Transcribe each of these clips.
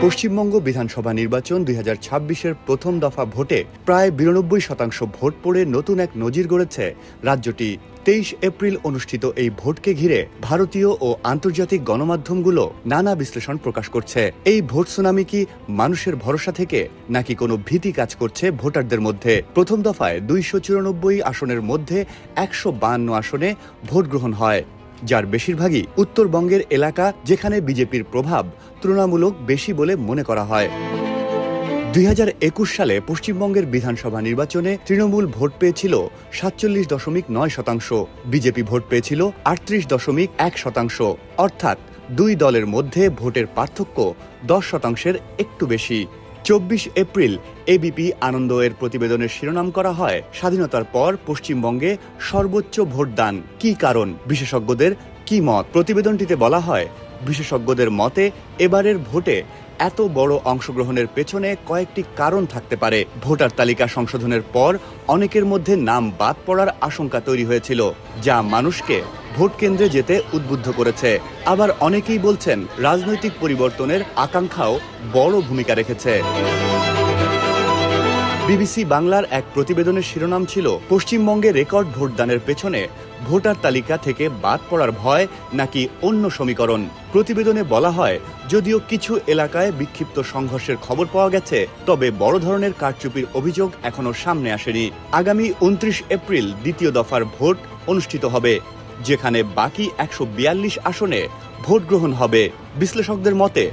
পশ্চিমবঙ্গ বিধানসভা নির্বাচন ২০২৬-এর প্রথম দফা ভোটে প্রায় ৯২% ভোট পড়ে নতুন এক নজির গড়েছে রাজ্যটি। ২৩ এপ্রিল অনুষ্ঠিত এই ভোটকে ঘিরে ভারতীয় ও আন্তর্জাতিক গণমাধ্যমগুলো নানা বিশ্লেষণ প্রকাশ করছে। এই ভোট সুনামি কি মানুষের ভরসা থেকে নাকি কোনো ভীতি কাজ করছে ভোটারদের মধ্যে? প্রথম দফায় ২৯৪ আসনের মধ্যে ১৫২ আসনে ভোট গ্রহণ হয়, যার বেশিরভাগই উত্তরবঙ্গের এলাকা, যেখানে বিজেপির প্রভাব তুলনামূলক বেশি বলে মনে করা হয়। ২০২১ সালে পশ্চিমবঙ্গের বিধানসভা নির্বাচনে তৃণমূল ভোট পেয়েছিল ৪৭.৯%, বিজেপি ভোট পেয়েছিল ৩৮.১%, অর্থাৎ দুই দলের মধ্যে ভোটের পার্থক্য ১০%-এর একটু বেশি। ২৪ এপ্রিল এবিপি আনন্দ এর প্রতিবেদনের শিরোনাম করা হয়, স্বাধীনতার পর পশ্চিমবঙ্গে সর্বোচ্চ ভোটদান, কি কারণ, বিশেষজ্ঞদের কি মত? প্রতিবেদনটিতে বলা হয়, বিশেষজ্ঞদের মতে এবারের ভোটে এত বড় অংশগ্রহণের পেছনে কয়েকটি কারণ থাকতে পারে। ভোটার তালিকা সংশোধনের পর অনেকের মধ্যে নাম বাদ পড়ার আশঙ্কা তৈরি হয়েছিল, যা মানুষকে ভোট কেন্দ্রে যেতে উদ্বুদ্ধ করেছে। আবার অনেকেই বলছেন রাজনৈতিক পরিবর্তনের আকাঙ্ক্ষাও বড় ভূমিকা রেখেছে। বিবিসি বাংলার এক প্রতিবেদনের শিরোনাম ছিল, পশ্চিমবঙ্গে রেকর্ড ভোটদানের পেছনে ভোটার তালিকা থেকে বাদ পড়ার ভয় নাকি অন্য সমীকরণ। প্রতিবেদনে বলা হয়, যদিও কিছু এলাকায় বিক্ষিপ্ত সংঘর্ষের খবর পাওয়া গেছে, তবে বড় ধরনের কারচুপির অভিযোগ এখনো সামনে আসেনি। আগামী ২৯ এপ্রিল দ্বিতীয় দফার ভোট অনুষ্ঠিত হবে, যেখানে বাকি ১৪২ আসনে ভোট গ্রহণ হবে। বিশ্লেষকদের মতে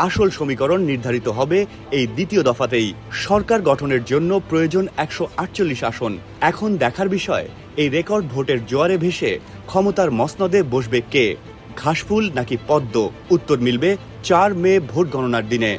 আসল সমীকরণ নির্ধারিত হবে এই দ্বিতীয় দফাতেই। সরকার গঠনের জন্য প্রয়োজন ১৪৮ আসন। এখন দেখার বিষয়, এই রেকর্ড ভোটের জোয়ারে ভেসে ক্ষমতার মসনদে বসবে কে, ঘাসফুল নাকি পদ্ম? উত্তর মিলবে ৪ মে ভোট গণনার দিনে।